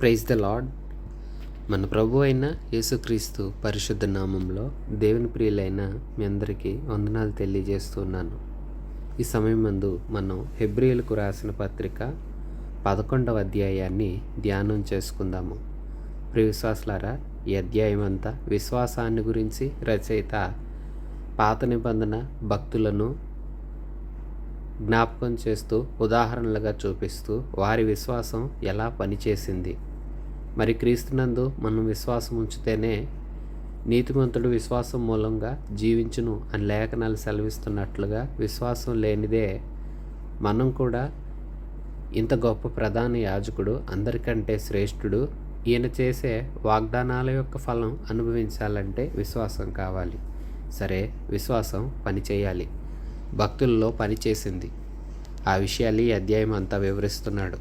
Praise the lord. మన ప్రభు అయిన యేసుక్రీస్తు పరిశుద్ధ నామంలో దేవుని ప్రియులైన మీ అందరికీ వందనాలు తెలియజేస్తున్నాను. ఈ సమయం నందు మనం హెబ్రీయులకు రాసిన పత్రిక 11వ అధ్యాయాన్ని ధ్యానం చేసుకుందాము. ప్రియ విశ్వాసులారా, ఈ అధ్యాయం అంతా విశ్వాసాన్ని గురించి రచయిత పాత నిబంధన భక్తులను జ్ఞాపకం చేస్తూ ఉదాహరణలుగా చూపిస్తూ వారి విశ్వాసం ఎలా పనిచేసింది. మరి క్రీస్తునందు మనం విశ్వాసం ఉంచితేనే నీతిమంతుడు విశ్వాసం మూలంగా జీవించును అని లేఖనాలు సెలవిస్తున్నట్లుగా విశ్వాసం లేనిదే మనం కూడా ఇంత గొప్ప ప్రధాన యాజకుడు, అందరికంటే శ్రేష్ఠుడు, ఈయన చేసే వాగ్దానాల యొక్క ఫలం అనుభవించాలంటే విశ్వాసం కావాలి. సరే, విశ్వాసం పనిచేయాలి. భక్తుల్లో పనిచేసింది. ఆ విషయాలు ఈ అధ్యాయం అంతా వివరిస్తున్నాడు.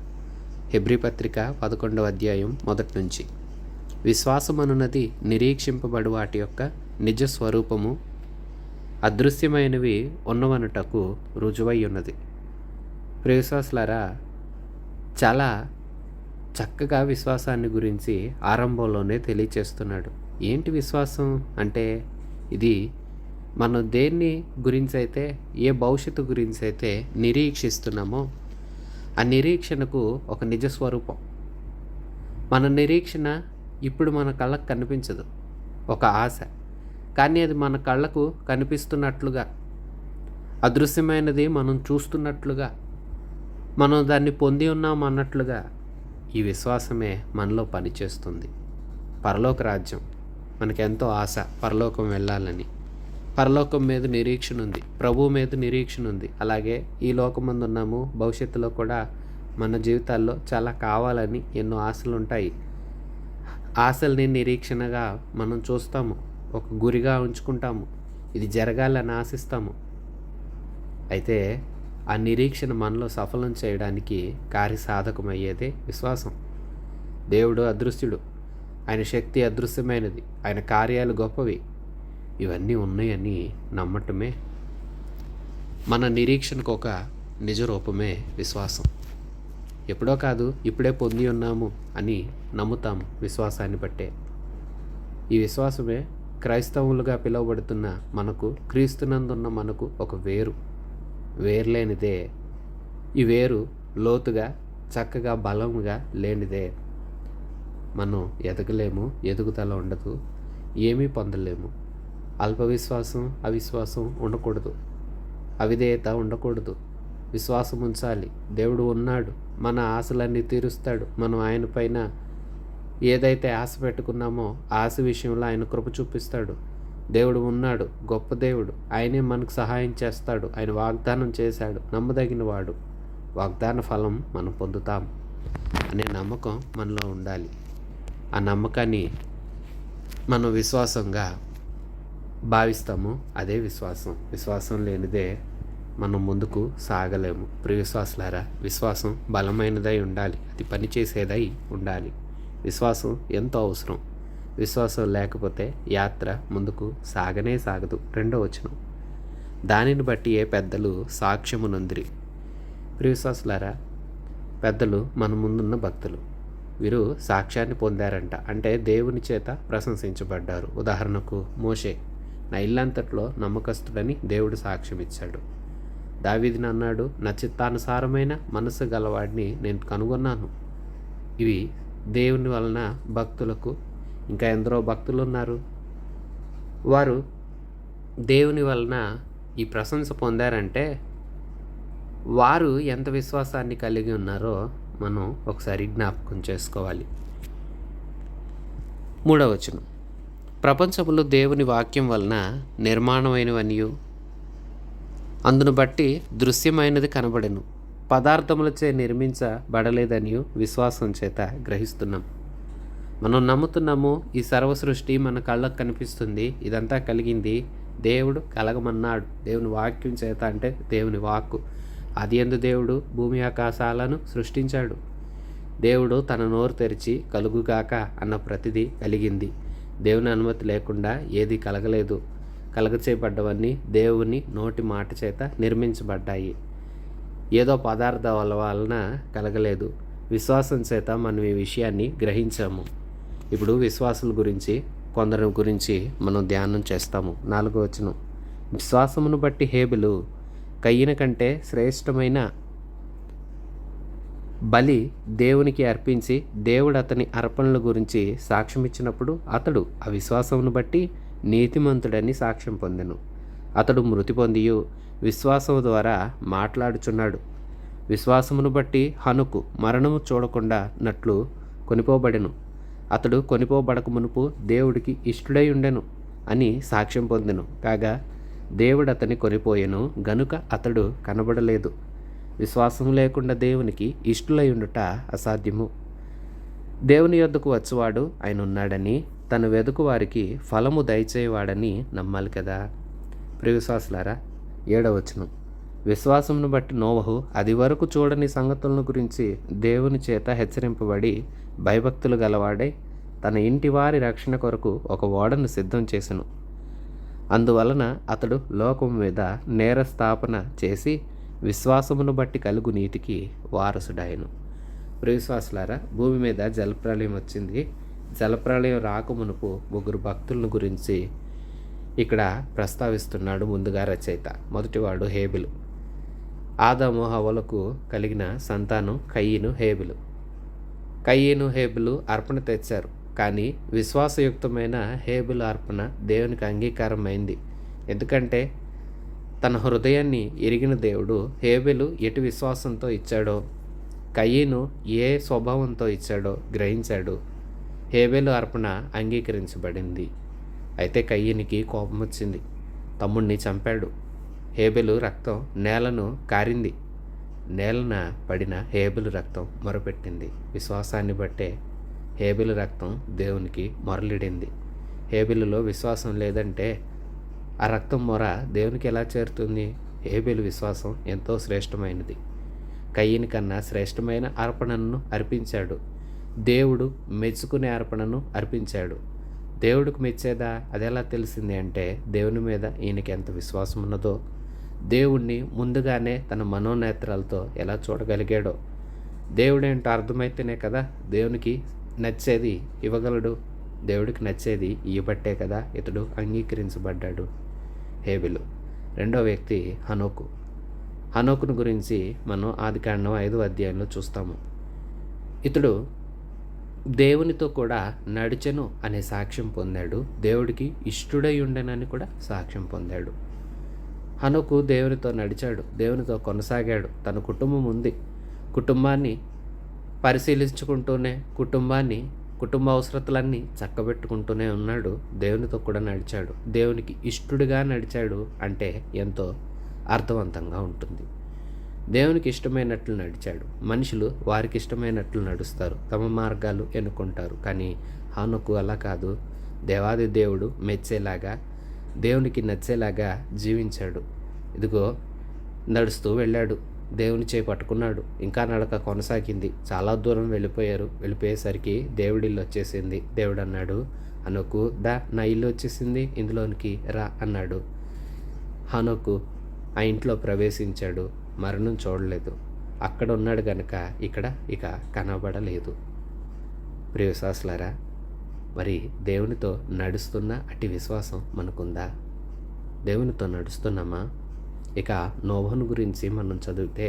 హెబ్రీ పత్రిక 11వ అధ్యాయం మొదటి నుంచి. విశ్వాసం అనున్నది నిరీక్షింపబడు వాటి యొక్క నిజ స్వరూపము, అదృశ్యమైనవి ఉన్నవనుటకు రుజువై ఉన్నది. ప్రియ విశ్వాసులారా, చాలా చక్కగా విశ్వాసాన్ని గురించి ఆరంభంలోనే తెలియచేస్తున్నాడు. ఏంటి విశ్వాసం అంటే? ఇది మనం దేన్ని గురించి అయితే, ఏ భవిష్యత్తు గురించి అయితే నిరీక్షిస్తున్నామో ఆ నిరీక్షణకు ఒక నిజ స్వరూపం. మన నిరీక్షణ ఇప్పుడు మన కళ్ళకు కనిపించదు, ఒక ఆశ. కానీ అది మన కళ్ళకు కనిపిస్తున్నట్లుగా, అదృశ్యమైనది మనం చూస్తున్నట్లుగా, మనం దాన్ని పొంది ఉన్నాం అన్నట్లుగా ఈ విశ్వాసమే మనలో పనిచేస్తుంది. పరలోక రాజ్యం మనకెంతో ఆశ, పరలోకం వెళ్ళాలని. పరలోకం మీద నిరీక్షణ ఉంది, ప్రభువు మీద నిరీక్షణ ఉంది. అలాగే ఈ లోకమందు ఉన్నాము, భవిష్యత్తులో కూడా మన జీవితాల్లో చాలా కావాలని ఎన్నో ఆశలు ఉంటాయి. ఆశల్ని నిరీక్షణగా మనం చూస్తాము, ఒక గురిగా ఉంచుకుంటాము, ఇది జరగాలని ఆశిస్తాము. అయితే ఆ నిరీక్షణ మనలో సఫలం చేయడానికి కార్యసాధకమయ్యేదే విశ్వాసం. దేవుడు అదృశ్యుడు, ఆయన శక్తి అదృశ్యమైనది, ఆయన కార్యాలు గొప్పవి. ఇవన్నీ ఉన్నాయని నమ్మటమే మన నిరీక్షణకు ఒక నిజ రూపమే విశ్వాసం. ఎప్పుడో కాదు, ఇప్పుడే పొంది ఉన్నాము అని నమ్ముతాము విశ్వాసాన్ని బట్టే. ఈ విశ్వాసమే క్రైస్తవులుగా పిలువబడుతున్న మనకు, క్రీస్తునందున్న మనకు ఒక వేర్లేనిదే. ఈ వేరు లోతుగా, చక్కగా, బలంగా లేనిదే మనం ఎదగలేము, ఎదుగుదల ఉండదు, ఏమీ పొందలేము. అల్ప విశ్వాసం, అవిశ్వాసం ఉండకూడదు, అవిధేయత ఉండకూడదు. విశ్వాసం ఉంచాలి. దేవుడు ఉన్నాడు, మన ఆశలన్నీ తీరుస్తాడు. మనం ఆయన పైన ఏదైతే ఆశ పెట్టుకున్నామో ఆశ విషయంలో ఆయన కృప చూపిస్తాడు. దేవుడు ఉన్నాడు, గొప్ప దేవుడు, ఆయనే మనకు సహాయం చేస్తాడు. ఆయన వాగ్దానం చేశాడు, నమ్మదగిన వాడు. వాగ్దాన ఫలం మనం పొందుతాం అనే నమ్మకం మనలో ఉండాలి. ఆ నమ్మకాన్ని మనం విశ్వాసంగా భావిస్తాము, అదే విశ్వాసం. విశ్వాసం లేనిదే మనం ముందుకు సాగలేము. ప్రియ విశ్వాసులారా, విశ్వాసం బలమైనదై ఉండాలి, అది పనిచేసేదై ఉండాలి. విశ్వాసం ఎంతో అవసరం. విశ్వాసం లేకపోతే యాత్ర ముందుకు సాగదు. 2వ వచనం, దానిని బట్టి ఏ పెద్దలు సాక్ష్యము నొందిరి. ప్రియ విశ్వాసులారా, పెద్దలు మన ముందున్న భక్తులు, వీరు సాక్ష్యాన్ని పొందారంట. అంటే దేవుని చేత ప్రశంసించబడ్డారు. ఉదాహరణకు మోషే, నా ఇల్లంతట్లో నమ్మకస్తుడని దేవుడు సాక్ష్యం ఇచ్చాడు. దావీదుని అన్నాడు, నా చిత్తానుసారమైన మనసు గలవాడిని నేను కనుగొన్నాను. ఇవి దేవుని వలన భక్తులకు, ఇంకా ఎందరో భక్తులు ఉన్నారు, వారు దేవుని వలన ఈ ప్రశంస పొందారంటే వారు ఎంత విశ్వాసాన్ని కలిగి ఉన్నారో మనం ఒకసారి జ్ఞాపకం చేసుకోవాలి. 3వ వచనం, ప్రపంచములో దేవుని వాక్యం వలన నిర్మాణమైనవనియు అందును బట్టి దృశ్యమైనది కనబడెను, పదార్థములచే నిర్మించబడలేదనియు విశ్వాసం చేత గ్రహిస్తున్నాం. మనం నమ్ముతున్నాము, ఈ సర్వ సృష్టి మన కళ్ళకు కనిపిస్తుంది, ఇదంతా కలిగింది దేవుడు కలగమన్నాడు. దేవుని వాక్యం చేత, అంటే దేవుని వాక్కు. ఆదియందు దేవుడు భూమి ఆకాశాలను సృష్టించాడు. దేవుడు తన నోరు తెరిచి కలుగుగాక అన్న ప్రతిదీ కలిగింది. దేవుని అనుమతి లేకుండా ఏది కలగలేదు. కలగచేయబడ్డవన్నీ దేవుని నోటి మాట చేత నిర్మించబడ్డాయి. ఏదో పదార్థాల వలన కలగలేదు. విశ్వాసం చేత మనం ఈ విషయాన్ని గ్రహించాము. ఇప్పుడు విశ్వాసుల గురించి కొందరి గురించి మనం ధ్యానం చేస్తాము. 4వ వచనం, విశ్వాసమును బట్టి హేబెలు కయ్యను కంటే శ్రేష్టమైన బలి దేవునికి అర్పించి దేవుడు అతని అర్పణల గురించి సాక్ష్యం ఇచ్చినప్పుడు అతడు ఆ విశ్వాసమును బట్టి నీతిమంతుడని సాక్ష్యం పొందెను. అతడు మృతి పొందియు విశ్వాసము ద్వారా మాట్లాడుచున్నాడు. విశ్వాసమును బట్టి హనుకు మరణము చూడకుండా నట్లు కొనిపోబడెను. అతడు కొనిపోబడక మునుపు దేవుడికి ఇష్టుడై ఉండెను అని సాక్ష్యం పొందెను. కాగా దేవుడు అతని కొనిపోయెను గనుక అతడు కనబడలేదు. విశ్వాసం లేకుండా దేవునికి ఇష్టులై ఉండుట అసాధ్యము. దేవుని యొద్దకు వచ్చువాడు ఆయన ఉన్నాడని, తన వెదుకు వారికి ఫలము దయచేవాడని నమ్మాలి కదా. ప్రియ విశ్వాసులారా, 7వ వచనం, విశ్వాసమును బట్టి నోవహు అది వరకు చూడని సంగతులను గురించి దేవుని చేత హెచ్చరింపబడి భయభక్తులు గలవాడై తన ఇంటి వారి రక్షణ కొరకు ఒక ఓడను సిద్ధం చేసెను. అందువలన అతడు లోకం మీద నేరస్థాపన చేసి విశ్వాసమును బట్టి కలుగు నీతికి వారసుడాయను. ప్రియవిశ్వాసులారా, భూమి మీద జలప్రళయం వచ్చింది. జలప్రళయం రాకమునుపు 3 భక్తులను గురించి ఇక్కడ ప్రస్తావిస్తున్నాడు ముందుగా రచయిత. మొదటివాడు హేబెలు. ఆదాము హవ్వలకు కలిగిన సంతానం కయీను, హేబెలు. కయీను, హేబెలు అర్పణ తెచ్చారు. కానీ విశ్వాసయుక్తమైన హేబెలు అర్పణ దేవునికి అంగీకారమైంది. ఎందుకంటే తన హృదయాన్ని ఎరిగిన దేవుడు హేబెలు ఎటు విశ్వాసంతో ఇచ్చాడో, కయీను ఏ స్వభావంతో ఇచ్చాడో గ్రహించాడు. హేబెలు అర్పణ అంగీకరించబడింది. అయితే కయీనికి కోపం వచ్చింది, తమ్ముణ్ణి చంపాడు. హేబెలు రక్తం నేలను కారింది. నేలన పడిన హేబెలు రక్తం మొరపెట్టింది. విశ్వాసాన్ని బట్టే హేబెలు రక్తం దేవునికి మొరలిడింది. హేబెలులో విశ్వాసం లేదంటే ఆ రక్తం మొర దేవునికి ఎలా చేరుతుంది? హేబెలు విశ్వాసం ఎంతో శ్రేష్టమైనది. కయీను కన్నా శ్రేష్టమైన అర్పణను అర్పించాడు. దేవుడు మెచ్చుకునే అర్పణను అర్పించాడు. దేవుడికి మెచ్చేదా? అది ఎలా తెలిసింది అంటే, దేవుని మీద ఈయనకి ఎంత విశ్వాసం ఉన్నదో, దేవుణ్ణి ముందుగానే తన మనోనేత్రాలతో ఎలా చూడగలిగాడో. దేవుడేంటో అర్థమైతేనే కదా దేవునికి నచ్చేది ఇవ్వగలడు. దేవుడికి నచ్చేది ఇవ్వబట్టే కదా ఇతడు అంగీకరించబడ్డాడు. హేబెలు. 2వ వ్యక్తి హనోకు. హనోకును గురించి మనం ఆదికాండం 5వ అధ్యాయంలో చూస్తాము. ఇతడు దేవునితో కూడా నడిచెను అనే సాక్ష్యం పొందాడు. దేవుడికి ఇష్టుడై ఉండెనని కూడా సాక్ష్యం పొందాడు. హనోకు దేవునితో నడిచాడు, దేవునితో కొనసాగాడు. తన కుటుంబం ఉంది. కుటుంబాన్ని పరిశీలించుకుంటూనే కుటుంబ అవసరతలన్నీ చక్కబెట్టుకుంటూనే ఉన్నాడు. దేవునితో కూడా నడిచాడు. దేవునికి ఇష్టుడిగా నడిచాడు అంటే ఎంతో అర్థవంతంగా ఉంటుంది. దేవునికి ఇష్టమైనట్లు నడిచాడు. మనుషులు వారికి ఇష్టమైనట్లు నడుస్తారు, తమ మార్గాలు ఎన్నుకుంటారు. కానీ హనోకు అలా కాదు. దేవాది దేవుడు మెచ్చేలాగా, దేవునికి నచ్చేలాగా జీవించాడు. ఇదిగో నడుస్తూ వెళ్ళాడు, దేవుని చేయి పట్టుకున్నాడు. ఇంకా నడక కొనసాగింది. చాలా దూరం వెళ్ళిపోయేసరికి దేవుడి ఇల్లు వచ్చేసింది. దేవుడు అన్నాడు, హనోకు దా, నా ఇల్లు వచ్చేసింది, ఇందులోనికి రా అన్నాడు. హనోకు ఆ ఇంట్లో ప్రవేశించాడు. మరణం చూడలేదు. అక్కడ ఉన్నాడు గనుక ఇక కనబడలేదు. ప్రియ విశ్వాసులారా, మరి దేవునితో నడుస్తున్న అట్టి విశ్వాసం మనకుందా? దేవునితో నడుస్తున్నామా? ఇక నోవహును గురించి మనం చదివితే,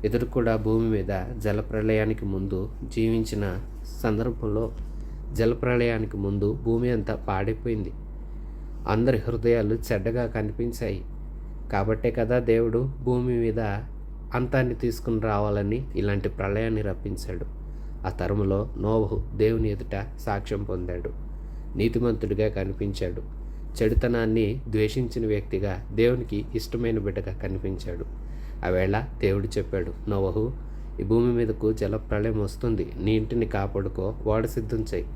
ఇతడు కూడా భూమి మీద జలప్రళయానికి ముందు జీవించిన సందర్భంలో, జలప్రళయానికి ముందు భూమి అంతా పాడైపోయింది. అందరి హృదయాలు చెడ్డగా కనిపించాయి. కాబట్టే కదా దేవుడు భూమి మీద అంతాన్ని తీసుకుని రావాలని ఇలాంటి ప్రళయాన్ని రప్పించాడు. ఆ తరములో నోవహు దేవుని ఎదుట సాక్ష్యం పొందాడు. నీతిమంతుడిగా కనిపించాడు. చెడుతనాన్ని ద్వేషించిన వ్యక్తిగా దేవునికి ఇష్టమైన బిడ్డగా కనిపించాడు. ఆవేళ దేవుడు చెప్పాడు, నోవహు, ఈ భూమి మీదకు జలప్రళయం వస్తుంది, నీ ఇంటిని కాపాడుకో, ఓడ సిద్ధం చేయి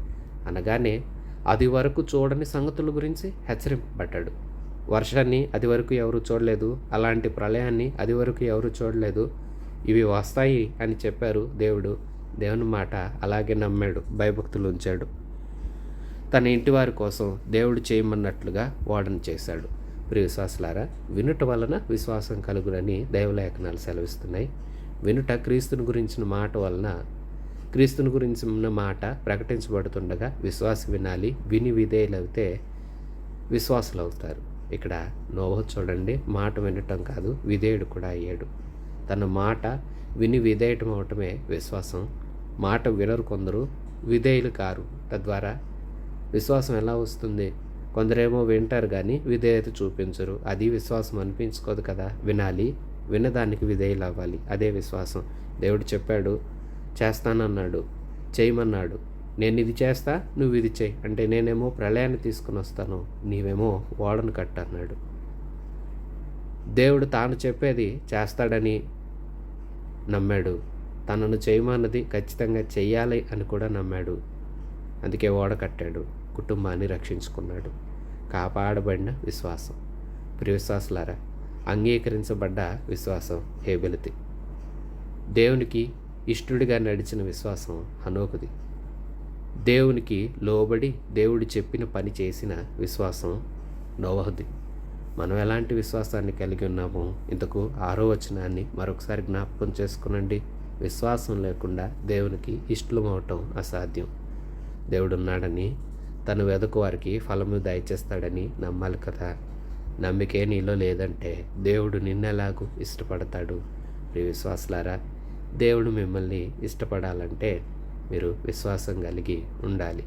అనగానే అది వరకు చూడని సంగతుల గురించి హెచ్చరింపబడ్డాడు. వర్షాన్ని అది వరకు ఎవరు చూడలేదు, అలాంటి ప్రళయాన్ని అది వరకు ఎవరు చూడలేదు. ఇవి వస్తాయి అని చెప్పారు దేవుడు. దేవుని మాట అలాగే నమ్మాడు, భయభక్తులు ఉంచాడు. తన ఇంటివారి కోసం దేవుడు చేయమన్నట్లుగా ఓడను చేశాడు. ప్రియ విశ్వాసులారా, వినుట వలన విశ్వాసం కలుగునని దైవలేఖనాలు సెలవిస్తున్నాయి. వినుట క్రీస్తుని గురించిన మాట వలన క్రీస్తుని గురించి ఉన్న మాట ప్రకటించబడుతుండగా విశ్వాసి వినాలి, విని విధేయులైతే విశ్వాసులు అవుతారు. ఇక్కడ నోవహు చూడండి, మాట వినటం కాదు, విధేయుడు కూడా అయ్యాడు. తన మాట విని విధేయటం అవటమే విశ్వాసం. మాట వినరు కొందరు, విధేయులు కారు. తద్వారా విశ్వాసం ఎలా వస్తుంది? కొందరేమో వింటారు కానీ విధేయత చూపించరు. అది విశ్వాసం అనిపించుకోదు కదా. వినాలి, విన్నదానికి విధేయులు అవ్వాలి, అదే విశ్వాసం. దేవుడు చెప్పాడు, చేస్తానన్నాడు, చేయమన్నాడు. నేను ఇది చేస్తా, నువ్వు ఇది చేయి అంటే నేనేమో ప్రళయాన్ని తీసుకుని వస్తాను, నీవేమో ఓడను కట్టన్నాడు. దేవుడు తాను చెప్పేది చేస్తాడని నమ్మాడు. తనను చేయమన్నది ఖచ్చితంగా చెయ్యాలి అని కూడా నమ్మాడు. అందుకే ఓడ కట్టాడు, కుటుంబాన్ని రక్షించుకున్నాడు. కాపాడబడిన విశ్వాసం. ప్రియ విశ్వాసులారా, అంగీకరించబడ్డ విశ్వాసం హేబెలుది. దేవునికి ఇష్టుడిగా నడిచిన విశ్వాసం హనోకుది. దేవునికి లోబడి దేవుడు చెప్పిన పని చేసిన విశ్వాసం నోవహుది. మనం ఎలాంటి విశ్వాసాన్ని కలిగి ఉన్నామో ఇంతకు 6వ వచనాన్ని మరొకసారి జ్ఞాపకం చేసుకునండి. విశ్వాసం లేకుండా దేవునికి ఇష్టమవటం అసాధ్యం. దేవుడున్నాడని, తను వెదకు వారికి ఫలము దయచేస్తాడని నమ్మాలి కదా. నమ్మికే నీలో లేదంటే దేవుడు నిన్నెలాగూ ఇష్టపడతాడు? ప్రియ విశ్వాసులారా, దేవుడు మిమ్మల్ని ఇష్టపడాలంటే మీరు విశ్వాసం కలిగి ఉండాలి.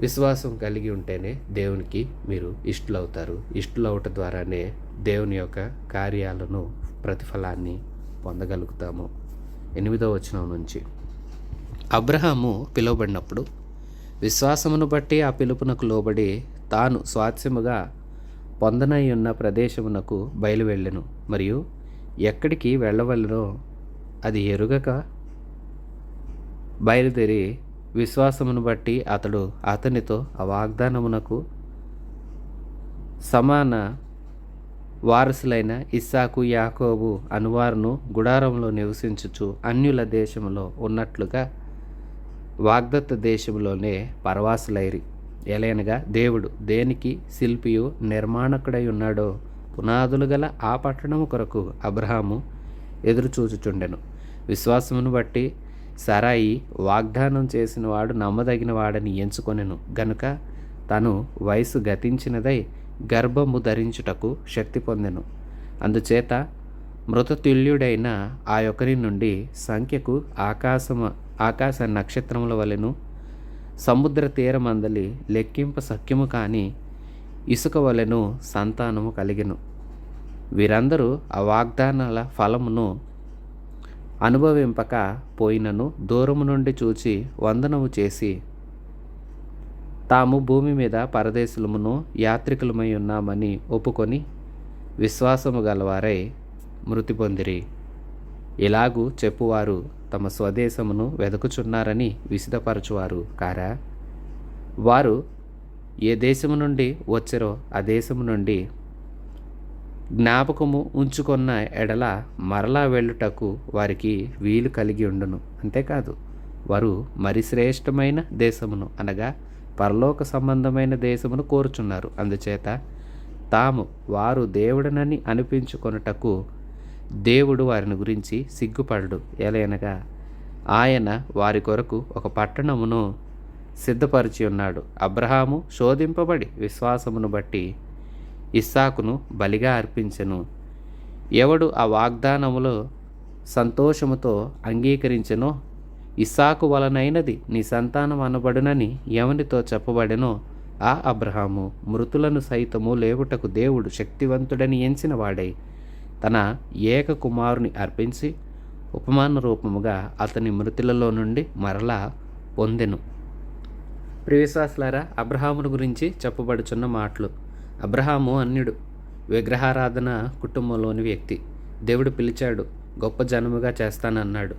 విశ్వాసం కలిగి ఉంటేనే దేవునికి మీరు ఇష్టలవుతారు. ఇష్టలవటం ద్వారానే దేవుని యొక్క కార్యాలను, ప్రతిఫలాన్ని పొందగలుగుతాము. 8వ వచనం నుంచి, అబ్రహాము పిలువబడినప్పుడు విశ్వాసమును బట్టి ఆ పిలుపునకు లోబడి తాను స్వాస్థ్యముగా పొందనై ఉన్న ప్రదేశమునకు బయలువెళ్ళెను. మరియు ఎక్కడికి వెళ్ళవలెనో అది ఎరుగక బయలుదేరి విశ్వాసమును బట్టి అతనితో ఆ వాగ్దానమునకు సమాన వారసులైన ఇస్సాకు, యాకోబు అనువారును గుడారంలో నివసించుచు అన్యుల దేశములో ఉన్నట్లుగా వాగ్దత్త దేశంలోనే పరవాసులైరి. ఎలయనగా దేవుడు దేనికి శిల్పియు నిర్మాణకుడై ఉన్నాడో పునాదులు గల ఆ పట్టణము కొరకు అబ్రహాము ఎదురుచూచుచుండెను. విశ్వాసమును బట్టి సరాయి వాగ్దానం చేసిన వాడు నమ్మదగిన వాడని ఎంచుకొనెను గనుక తను వయసు గతించినదై గర్భము ధరించుటకు శక్తి పొందెను. అందుచేత మృతతుల్యుడైన ఆ యొక్కరి నుండి సంఖ్యకు ఆకాశ నక్షత్రముల వలెను సముద్ర తీరమందలి లెక్కింప సఖ్యము కాని ఇసుక వలెను సంతానము కలిగెను. వీరందరూ ఆ వాగ్దానాల ఫలమును అనుభవింపక పోయినను దూరము నుండి చూచి వందనము చేసి తాము భూమి మీద పరదేశులమును యాత్రికులమై ఉన్నామని ఒప్పుకొని విశ్వాసము గలవారై మృతి పొందిరి. ఇలాగూ చెప్పువారు తమ స్వదేశమును వెదకుచున్నారని విసిదపరచువారు కారా? వారు ఏ దేశము నుండి వచ్చారో ఆ దేశము నుండి జ్ఞాపకము ఉంచుకున్న ఎడల మరలా వెళ్ళుటకు వారికి వీలు కలిగి ఉండును. అంతేకాదు, వారు మరి శ్రేష్టమైన దేశమును అనగా పరలోక సంబంధమైన దేశమును కోరుచున్నారు. అందుచేత వారు దేవుడనని అనిపించుకొనుటకు దేవుడు వారిని గురించి సిగ్గుపడడు. ఎలయనగా ఆయన వారి కొరకు ఒక పట్టణమును సిద్ధపరిచి ఉన్నాడు. అబ్రహాము శోధింపబడి విశ్వాసమును బట్టి ఇస్సాకును బలిగా అర్పించెను. ఎవడు ఆ వాగ్దానములో సంతోషముతో అంగీకరించెనో ఇస్సాకు వలనైనది నీ సంతానం అనబడునని ఎవనితో చెప్పబడెనో ఆ అబ్రహాము మృతులను సైతము లేవుటకు దేవుడు శక్తివంతుడని ఎంచిన వాడై తన ఏక కుమారుని అర్పించి ఉపమాన రూపముగా అతని మృతులలో నుండి మరలా పొందెను. ప్రియవిశ్వాసులారా, అబ్రహామును గురించి చెప్పబడుచున్న మాటలు. అబ్రహాము అన్యుడు, విగ్రహారాధన కుటుంబంలోని వ్యక్తి. దేవుడు పిలిచాడు, గొప్ప జనముగా చేస్తానన్నాడు.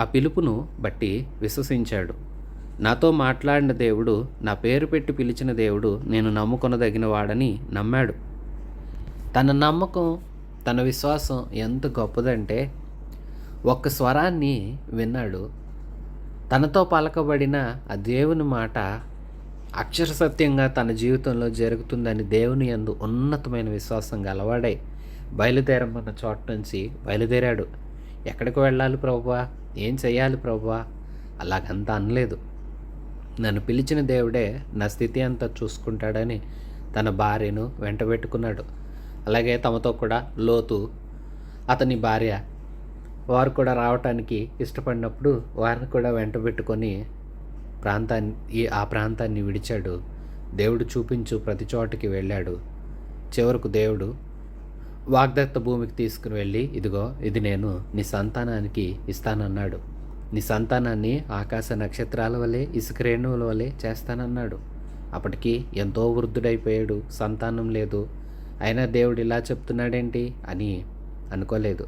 ఆ పిలుపును బట్టి విశ్వసించాడు. నాతో మాట్లాడిన దేవుడు, నా పేరు పెట్టి పిలిచిన దేవుడు నేను నమ్ముకొనదగిన వాడని నమ్మాడు. తన నమ్మకం, తన విశ్వాసం ఎంత గొప్పదంటే ఒక్క స్వరాన్ని విన్నాడు. తనతో పలకబడిన ఆ దేవుని మాట అక్షర సత్యంగా తన జీవితంలో జరుగుతుందని దేవుని యందు ఉన్నతమైన విశ్వాసం గలవాడై బయలుదేరమన్న చోట నుంచి బయలుదేరాడు. ఎక్కడికి వెళ్ళాలి ప్రభువా, ఏం చెయ్యాలి ప్రభువా, అలాగంతా అనలేదు. నన్ను పిలిచిన దేవుడే నా స్థితి అంతా చూసుకుంటాడని తన భార్యను వెంటబెట్టుకున్నాడు. అలాగే తమతో కూడా లోతు, అతని భార్య, వారు కూడా రావటానికి ఇష్టపడినప్పుడు వారిని కూడా వెంటబెట్టుకొని ఆ ప్రాంతాన్ని విడిచాడు. దేవుడు చూపించు ప్రతి చోటకి వెళ్ళాడు. చివరకు దేవుడు వాగ్దత్త భూమికి తీసుకుని వెళ్ళి, ఇదిగో ఇది నేను నీ సంతానానికి ఇస్తానన్నాడు. నీ సంతానాన్ని ఆకాశ నక్షత్రాల వలె, ఇసుక రేణువుల వలె చేస్తానన్నాడు. అప్పటికి ఎంతో వృద్ధుడైపోయాడు, సంతానం లేదు. అయినా దేవుడు ఇలా చెప్తున్నాడేంటి అని అనుకోలేదు.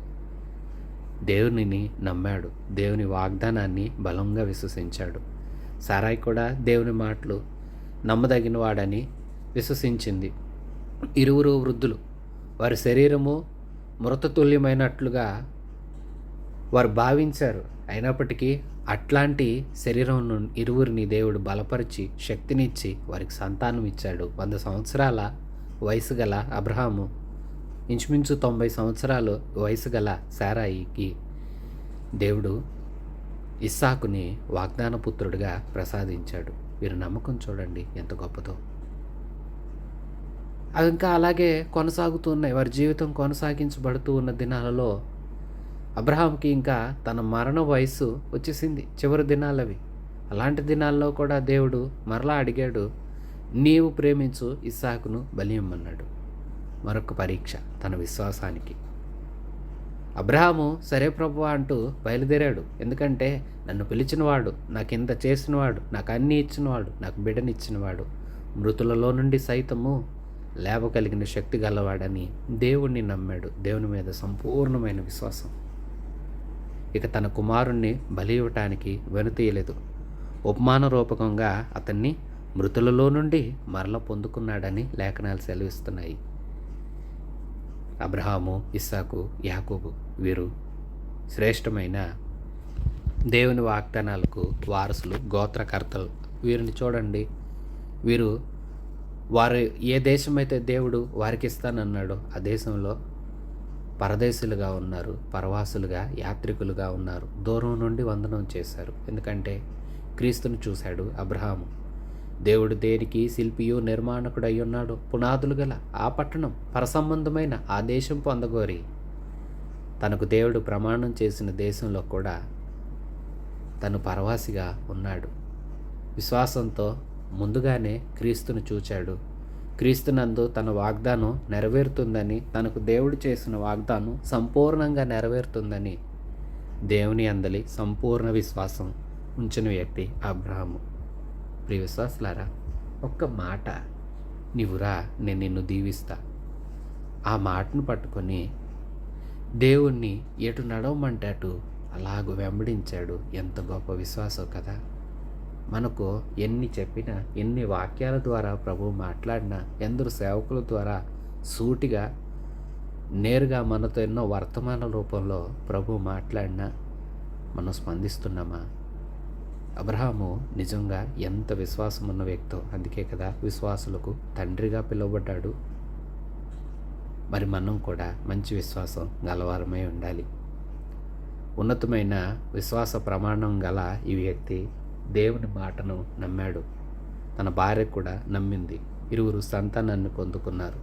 దేవునిని నమ్మాడు, దేవుని వాగ్దానాన్ని బలంగా విశ్వసించాడు. సారాయి కూడా దేవుని మాటలు నమ్మదగిన వాడని విశ్వసించింది. ఇరువురు వృద్ధులు, వారి శరీరము మృతతుల్యమైనట్లుగా వారు భావించారు. అయినప్పటికీ అట్లాంటి శరీరం ఇరువురిని దేవుడు బలపరిచి శక్తినిచ్చి వారికి సంతానం ఇచ్చాడు. 100 సంవత్సరాల వయసు గల అబ్రహాము ఇంచుమించు 90 సంవత్సరాలు వయసు గల శారాయికి దేవుడు ఇస్సాకుని వాగ్దాన పుత్రుడిగా ప్రసాదించాడు. వీరి నమ్మకం చూడండి ఎంత గొప్పదో. అవి ఇంకా అలాగే కొనసాగుతూ ఉన్నాయి. వారి జీవితం కొనసాగించబడుతూ ఉన్న దినాలలో అబ్రహాంకి ఇంకా తన మరణ వయస్సు వచ్చేసింది, చివరి దినాలవి. అలాంటి దినాల్లో కూడా దేవుడు మరలా అడిగాడు, నీవు ప్రేమించు ఇస్సాకును బలియమ్మన్నాడు. మరొక పరీక్ష తన విశ్వాసానికి. అబ్రహాము సరే ప్రభువా అంటూ బయలుదేరాడు. ఎందుకంటే నన్ను పిలిచినవాడు, నాకు ఇంత చేసినవాడు, నాకు అన్నీ ఇచ్చినవాడు, నాకు బిడ్డనిచ్చినవాడు, మృతులలో నుండి సైతము లేవగలిగిన శక్తి గలవాడని దేవుణ్ణి నమ్మాడు. దేవుని మీద సంపూర్ణమైన విశ్వాసం. ఇక తన కుమారుణ్ణి బలి ఇవ్వటానికి వెనుతీయలేదు. ఉపమాన రూపకంగా అతన్ని మృతులలో నుండి మరల పొందుకున్నాడని లేఖనాలు సెలవిస్తున్నాయి. అబ్రహాము, ఇస్సాకు, యాకోబు వీరు శ్రేష్టమైన దేవుని వాగ్దానాలకు వారసులు, గోత్రకర్తలు. వీరిని చూడండి. వారు ఏ దేశమైతే దేవుడు వారికి ఇస్తానన్నాడో ఆ దేశంలో పరదేశులుగా ఉన్నారు, పరవాసులుగా, యాత్రికులుగా ఉన్నారు. దూరం నుండి వందనం చేశారు. ఎందుకంటే క్రీస్తును చూశాడు అబ్రహాము. దేవుడు దేనికి శిల్పియు నిర్మాణకుడు అయి ఉన్నాడు. పునాదులు గల ఆ పట్టణం, పరసంబంధమైన ఆ దేశం పొందగోరి తనకు దేవుడు ప్రమాణం చేసిన దేశంలో కూడా తను పరవాసిగా ఉన్నాడు. విశ్వాసంతో ముందుగానే క్రీస్తును చూచాడు. క్రీస్తునందు తన వాగ్దానం నెరవేరుతుందని, తనకు దేవుడు చేసిన వాగ్దానం సంపూర్ణంగా నెరవేరుతుందని దేవుని అందలి సంపూర్ణ విశ్వాసం ఉంచిన వ్యక్తి అబ్రహాము. ప్రియ విశ్వాసులారా, ఒక్క మాట, నీవురా నేను నిన్ను దీవిస్తా, ఆ మాటను పట్టుకొని దేవుణ్ణి ఎటు నడవమంటే అటు అలాగూ వెంబడించాడు. ఎంత గొప్ప విశ్వాసం కదా. మనకు ఎన్ని చెప్పినా, ఎన్ని వాక్యాల ద్వారా ప్రభు మాట్లాడినా, ఎందరు సేవకుల ద్వారా సూటిగా నేరుగా మనతో ఎన్నో వర్తమాన రూపంలో ప్రభు మాట్లాడినా మనం స్పందిస్తున్నామా? అబ్రహాము నిజంగా ఎంత విశ్వాసం ఉన్న వ్యక్తో, అందుకే కదా విశ్వాసులకు తండ్రిగా పిలువబడ్డాడు. మరి మనం కూడా మంచి విశ్వాసం గలవారమై ఉండాలి. ఉన్నతమైన విశ్వాస ప్రమాణం గల ఈ వ్యక్తి దేవుని మాటను నమ్మాడు. తన భార్య కూడా నమ్మింది. ఇరువురు సంతానాన్ని పొందుకున్నారు.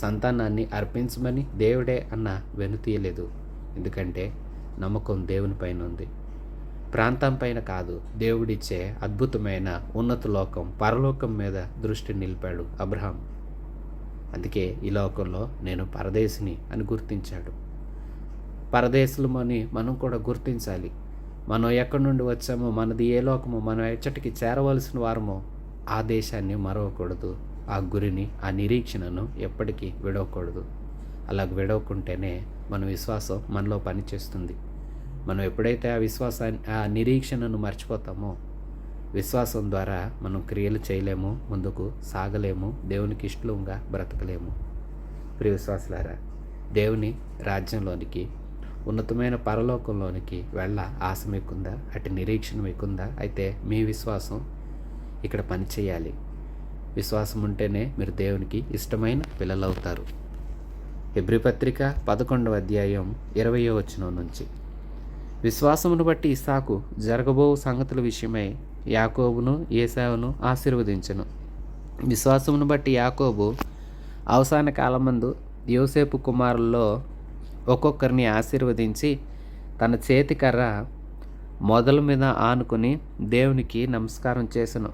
సంతానాన్ని అర్పించమని దేవుడే అన్న వెనుతీయలేదు. ఎందుకంటే నమ్మకం దేవుని పైన ఉంది, ప్రాంతం పైన కాదు. దేవుడిచ్చే అద్భుతమైన ఉన్నత లోకం, పరలోకం మీద దృష్టి నిలిపాడు అబ్రహాం. అందుకే ఈ లోకంలో నేను పరదేశిని అని గుర్తించాడు. పరదేశులమని మనం కూడా గుర్తించాలి. మనం ఎక్కడి నుండి వచ్చామో, మనది ఏ లోకమో, మనం ఎచ్చటికి చేరవలసిన వారమో ఆ దేశాన్ని మరవకూడదు. ఆ గురిని, ఆ నిరీక్షణను ఎప్పటికీ విడవకూడదు. అలాగ విడవకుంటేనే మన విశ్వాసం మనలో పనిచేస్తుంది. మనం ఎప్పుడైతే ఆ నిరీక్షణను మర్చిపోతామో, విశ్వాసం ద్వారా మనం క్రియలు చేయలేము, ముందుకు సాగలేము, దేవునికి ఇష్టంగా బ్రతకలేము. ప్రియ విశ్వాసులారా, దేవుని రాజ్యంలోనికి, ఉన్నతమైన పరలోకంలోనికి వెళ్ళ ఆశ మీకుందా? అటు నిరీక్షణ మీకుందా? అయితే మీ విశ్వాసం ఇక్కడ పనిచేయాలి. విశ్వాసం ఉంటేనే మీరు దేవునికి ఇష్టమైన పిల్లలవుతారు. హెబ్రీ పత్రిక 11వ అధ్యాయం 20వ వచనం నుంచి. విశ్వాసమును బట్టి ఇస్సాకు జరగబో సంగతుల విషయమై యాకోబును ఏశావును ఆశీర్వదించెను. విశ్వాసమును బట్టి యాకోబు అవసాన కాలమందు యోసేపు కుమారుల్లో ఒక్కొక్కరిని ఆశీర్వదించి తన చేతికర్ర మొదల మీద ఆనుకుని దేవునికి నమస్కారం చేసెను.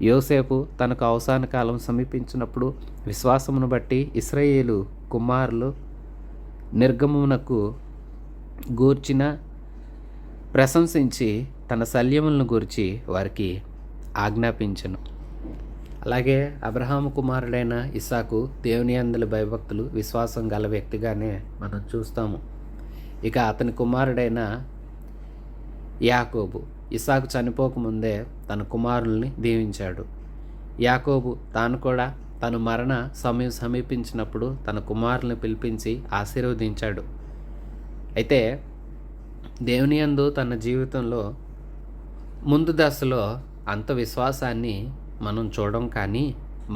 యోసేపు తనకు అవసాన కాలం సమీపించినప్పుడు విశ్వాసమును బట్టి ఇశ్రాయేలు కుమారులు నిర్గమమునకు గూర్చిన ప్రశంసించి తన శల్యములను గూర్చి వారికి ఆజ్ఞాపించెను. అలాగే అబ్రహాము కుమారుడైన ఇస్సాకు దేవుని యందలి భయభక్తులు విశ్వాసం గల వ్యక్తిగానే మనం చూస్తాము. ఇక అతని కుమారుడైన యాకోబు ఇస్సాకు చనిపోకముందే తన కుమారుల్ని దీవించాడు. యాకోబు తాను కూడా తను మరణ సమయం సమీపించినప్పుడు తన కుమారుల్ని పిలిపించి ఆశీర్వదించాడు. అయితే దేవుని యందు తన జీవితంలో ముందు దశలో అంత విశ్వాసాన్ని మనం చూడం, కానీ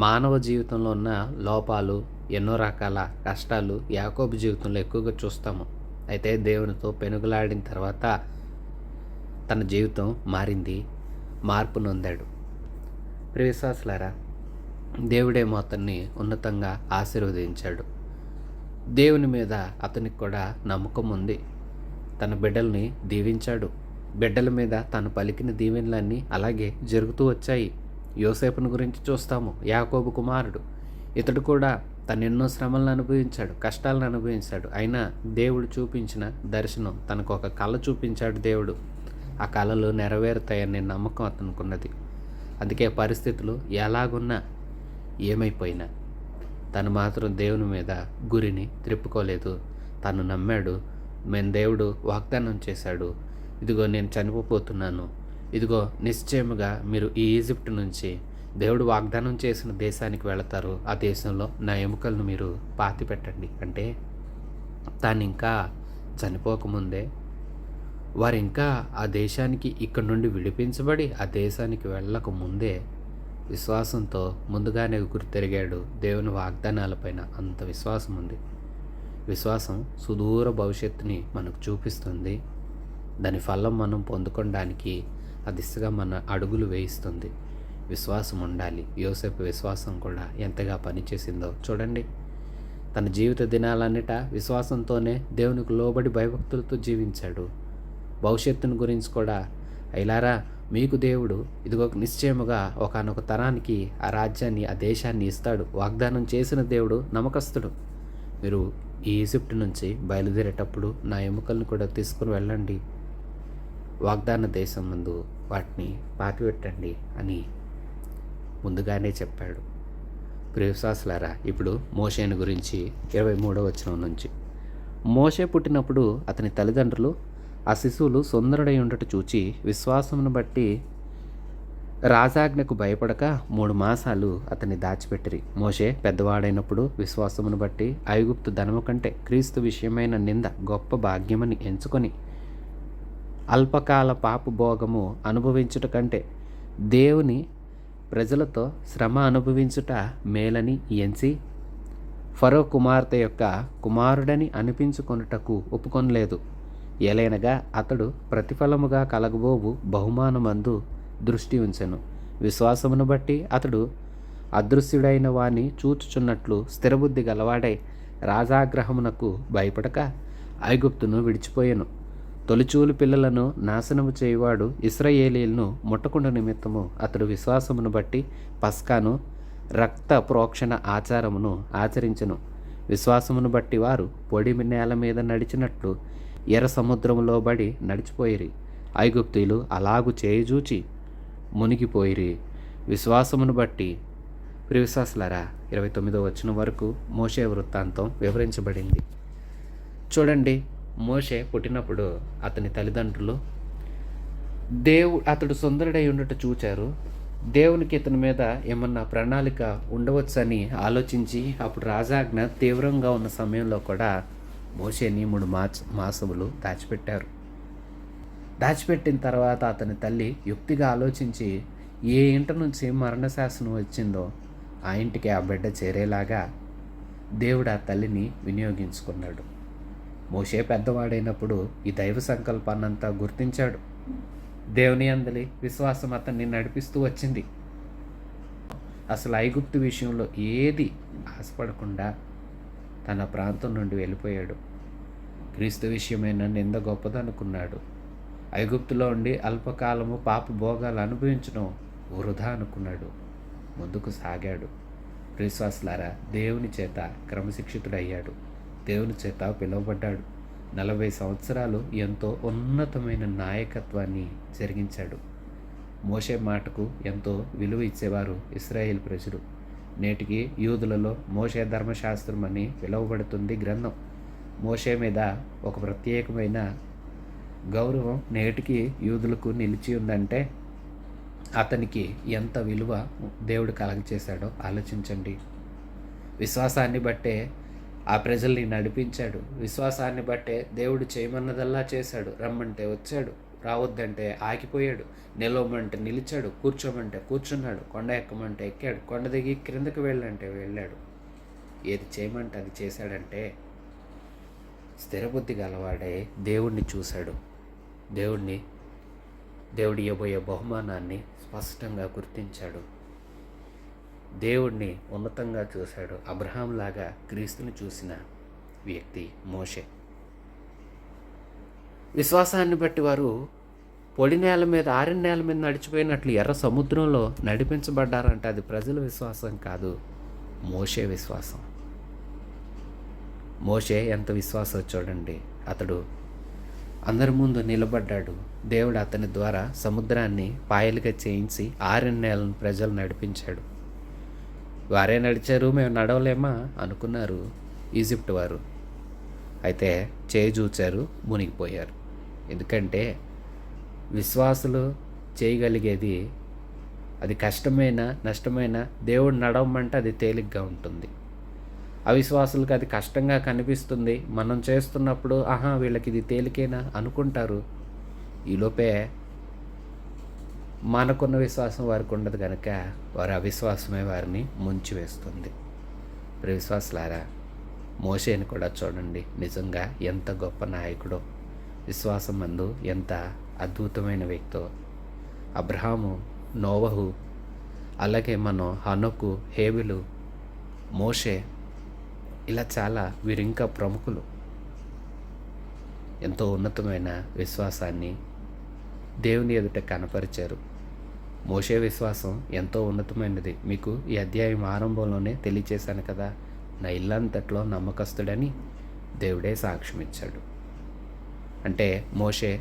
మానవ జీవితంలో ఉన్న లోపాలు, ఎన్నో రకాల కష్టాలు యాకోబు జీవితంలో ఎక్కువగా చూస్తాము. అయితే దేవునితో పెనుగులాడిన తర్వాత తన జీవితం మారింది, మార్పు నొందాడు. ప్రియ విశ్వాసులారా, దేవుడేమో అతన్ని ఉన్నతంగా ఆశీర్వదించాడు. దేవుని మీద అతనికి కూడా నమ్మకం ఉంది. తన బిడ్డల్ని దీవించాడు. బిడ్డల మీద తను పలికిన దీవెనలన్నీ అలాగే జరుగుతూ వచ్చాయి. యోసేపును గురించి చూస్తాము, యాకోబు కుమారుడు. ఇతడు కూడా తను ఎన్నో శ్రమలను అనుభవించాడు, కష్టాలను అనుభవించాడు. అయినా దేవుడు చూపించిన దర్శనం, తనకు ఒక కళ చూపించాడు దేవుడు. ఆ కళలు నెరవేరుతాయనే నమ్మకం అతనుకున్నది. అందుకే పరిస్థితులు ఎలాగున్నా ఏమైపోయినా తను మాత్రం దేవుని మీద గురిని త్రిప్పుకోలేదు. తను నమ్మాడు. దేవుడు వాగ్దానం చేశాడు, ఇదిగో నేను చనిపోతున్నాను, ఇదిగో నిశ్చయముగా మీరు ఈ ఈజిప్ట్ నుంచి దేవుడు వాగ్దానం చేసిన దేశానికి వెళతారు, ఆ దేశంలో నా ఎముకలను మీరు పాతి పెట్టండి అంటే తాను ఇంకా చనిపోకముందే వారు ఇంకా ఆ దేశానికి ఇక్కడి నుండి విడిపించబడి ఆ దేశానికి వెళ్ళక ముందే విశ్వాసంతో ముందుగానే గుర్తెరిగాడు. దేవుని వాగ్దానాలపైన అంత విశ్వాసం ఉంది. విశ్వాసం సుదూర భవిష్యత్తుని మనకు చూపిస్తుంది. దాని ఫలం మనం పొందుకోవడానికి ఆ దిశగా మన అడుగులు వేయిస్తుంది. విశ్వాసం ఉండాలి. యోసేపు విశ్వాసం కూడా ఎంతగా పనిచేసిందో చూడండి. తన జీవిత దినాలన్నిట విశ్వాసంతోనే దేవునికి లోబడి భయభక్తులతో జీవించాడు. భవిష్యత్తును గురించి కూడా, అయిలారా మీకు దేవుడు ఇదిగో నిశ్చయముగా ఒకానొక తరానికి ఆ రాజ్యాన్ని, ఆ దేశాన్ని ఇస్తాడు, వాగ్దానం చేసిన దేవుడు నమ్మకస్తుడు. మీరు ఈ ఈజిప్ట్ నుంచి బయలుదేరేటప్పుడు నా ఎముకలను కూడా తీసుకుని వెళ్ళండి, వాగ్దాన దేశం ముందు వాటిని పాతిపెట్టండి అని ముందుగానే చెప్పాడు. ప్రియ విశ్వాసులారా, ఇప్పుడు మోషేను గురించి 23వ వచనం నుంచి. మోషే పుట్టినప్పుడు అతని తల్లిదండ్రులు ఆ శిశువులు సుందరుడై ఉండట చూచి విశ్వాసమును బట్టి రాజాజ్ఞకు భయపడక 3 మాసాలు అతన్ని దాచిపెట్టిరి. మోషే పెద్దవాడైనప్పుడు విశ్వాసమును బట్టి ఐగుప్తు ధనము కంటే క్రీస్తు విషయమైన నింద గొప్ప భాగ్యమని ఎంచుకొని అల్పకాల పాప భోగము అనుభవించుట కంటే దేవుని ప్రజలతో శ్రమ అనుభవించుట మేలని ఎంచి ఫరో కుమార్తె యొక్క కుమారుడని అనిపించుకొనుటకు ఒప్పుకొనలేదు. ఏలైనగా అతడు ప్రతిఫలముగా కలగబోవు బహుమానమందు దృష్టి ఉంచెను. విశ్వాసమును బట్టి అతడు అదృశ్యుడైన వాని చూచుచున్నట్లు స్థిరబుద్ధి గలవాడై రాజాగ్రహమునకు భయపడక ఐగుప్తును విడిచిపోయెను. తొలిచూలు పిల్లలను నాశనము చేయువాడు ఇశ్రాయేలీయులను ముట్టకుండా నిమిత్తము అతడు విశ్వాసమును బట్టి పస్కాను రక్త ప్రోక్షణ ఆచారమును ఆచరించెను. విశ్వాసమును బట్టి వారు పొడి నేల మీద నడిచినట్లు ఎర్ర సముద్రములో బడి నడిచిపోయిరి. ఐగుప్తీయులు అలాగు చేయుచూచి మునిగిపోయిరి. విశ్వాసమును బట్టి. ప్రియ విశ్వాసులారా, 29వ వచనం వరకు మోషే వృత్తాంతం వివరించబడింది. చూడండి, మోషే పుట్టినప్పుడు అతని తల్లిదండ్రులు అతడు సుందరుడై ఉండట చూచారు. దేవునికి ఇతని మీద ఏమన్నా ప్రణాళిక ఉండవచ్చని ఆలోచించి అప్పుడు రాజాజ్ఞ తీవ్రంగా ఉన్న సమయంలో కూడా మోషేని 3 మాసములు దాచిపెట్టారు. దాచిపెట్టిన తర్వాత అతని తల్లి యుక్తిగా ఆలోచించి ఏ ఇంటి నుంచి మరణశాసనం వచ్చిందో ఆ ఇంటికి ఆ బిడ్డ చేరేలాగా దేవుడు ఆ తల్లిని వినియోగించుకున్నాడు. మోషే పెద్దవాడైనప్పుడు ఈ దైవ సంకల్పాన్నంతా గుర్తించాడు. దేవుని అందలి విశ్వాసం అతన్ని నడిపిస్తూ వచ్చింది. అసలు ఐగుప్తు విషయంలో ఏది ఆశపడకుండా తన ప్రాంతం నుండి వెళ్ళిపోయాడు. క్రీస్తు విషయమైన నింద గొప్పదనుకున్నాడు. ఐగుప్తులో ఉండి అల్పకాలము పాప భోగాలు అనుభవించడం వృధా అనుకున్నాడు. ముందుకు సాగాడు. విశ్వాసులారా, దేవుని చేత క్రమశిక్షితుడయ్యాడు. దేవుని చేత పిలువబడ్డాడు. 40 సంవత్సరాలు ఎంతో ఉన్నతమైన నాయకత్వాన్ని జరిగించాడు. మోషే మాటకు ఎంతో విలువ ఇచ్చేవారు ఇశ్రాయేల్ ప్రజలు. నేటికి యూదులలో మోషే ధర్మశాస్త్రం అని పిలువబడుతుంది గ్రంథం. మోషే మీద ఒక ప్రత్యేకమైన గౌరవం నేటికి యూదులకు నిలిచి ఉందంటే అతనికి ఎంత విలువ దేవుడు కలగచేశాడో ఆలోచించండి. విశ్వాసాన్ని బట్టే ఆ ప్రజల్ని నడిపించాడు. విశ్వాసాన్ని బట్టే దేవుడు చేయమన్నదల్లా చేశాడు. రమ్మంటే వచ్చాడు, రావద్దంటే ఆగిపోయాడు, నిలవమంటే నిలిచాడు, కూర్చోమంటే కూర్చున్నాడు, కొండ ఎక్కమంటే ఎక్కాడు, కొండ దిగి క్రిందకు వెళ్ళంటే వెళ్ళాడు. ఏది చేయమంటే అది చేశాడంటే స్థిరబుద్ధి గలవాడే దేవుణ్ణి చూశాడు. దేవుడు ఇవ్వబోయే బహుమానాన్ని స్పష్టంగా గుర్తించాడు. దేవుణ్ణి ఉన్నతంగా చూశాడు. అబ్రహాంలాగా క్రీస్తుని చూసిన వ్యక్తి మోషే. విశ్వాసాన్ని బట్టి వారు పొడి నేల మీద ఆరిన నేల మీద నడిచిపోయినట్లు ఎర్ర సముద్రంలో నడిపించబడ్డారంటే అది ప్రజల విశ్వాసం కాదు, మోషే విశ్వాసం. మోషే ఎంత విశ్వాసం చూడండి. అతడు అందరి ముందు నిలబడ్డాడు. దేవుడు అతని ద్వారా సముద్రాన్ని పాయలుగా చేయించి ఆరిన నేలను ప్రజలు నడిపించాడు. వారే నడిచారు, మేము నడవలేమా అనుకున్నారు ఈజిప్ట్ వారు. అయితే చేయి చూచారు, మునిగిపోయారు. ఎందుకంటే విశ్వాసులు చేయగలిగేది అది కష్టమైన నష్టమైన దేవుడు నడవమంటే అది తేలిగ్గా ఉంటుంది. అవిశ్వాసులకు అది కష్టంగా కనిపిస్తుంది. మనం చేస్తున్నప్పుడు వీళ్ళకి ఇది తేలికేనా అనుకుంటారు. ఈలోపే మనకున్న విశ్వాసం వారికి ఉండదు కనుక వారి అవిశ్వాసమే వారిని ముంచివేస్తుంది. విశ్వాసులారా, మోషేని కూడా చూడండి. నిజంగా ఎంత గొప్ప నాయకుడో, విశ్వాసం మందు ఎంత అద్భుతమైన వ్యక్తో. అబ్రహాము, నోవహు, అలాగే మనం హనోకు, హేబెలు, మోషే, ఇలా చాలా వీరింకా ప్రముఖులు. ఎంతో ఉన్నతమైన విశ్వాసాన్ని దేవుని ఎదుట కనపరిచారు. మోషే విశ్వాసం ఎంతో ఉన్నతమైనది. మీకు ఈ అధ్యాయం ఆరంభంలోనే తెలియచేశాను కదా, నా ఇల్లంతట్లో నమ్మకస్తుడని దేవుడే సాక్ష్యం ఇచ్చాడు. అంటే మోషే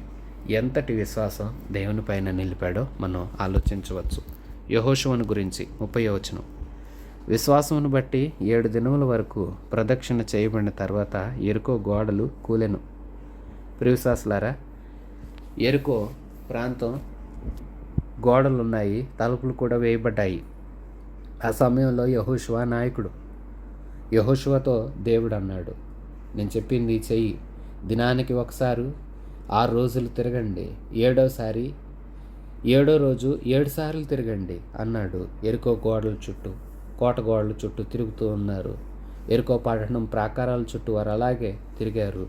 ఎంతటి విశ్వాసం దేవుని పైన నిలిపాడో మనం ఆలోచించవచ్చు. యెహోషువను గురించి 30వ వచనం. విశ్వాసమును బట్టి 7 దినముల వరకు ప్రదక్షిణ చేయబడిన తర్వాత ఎరుకో గోడలు కూలెను. ప్రియవిశ్వాసులారా, ఎరుకో ప్రాంతం గోడలున్నాయి, తలుపులు కూడా వేయబడ్డాయి. ఆ సమయంలో యెహోషువ నాయకుడు. యెహోషువతో దేవుడు అన్నాడు, నేను చెప్పింది చెయ్యి, దినానికి ఒకసారి 6 రోజులు తిరగండి, 7వ రోజు 7 సార్లు తిరగండి అన్నాడు. ఎరుకో గోడల చుట్టూ, కోట గోడల చుట్టూ తిరుగుతూ ఉన్నారు. ఎరుకో పట్టణం ప్రాకారాల చుట్టూ వారు అలాగే తిరిగారు.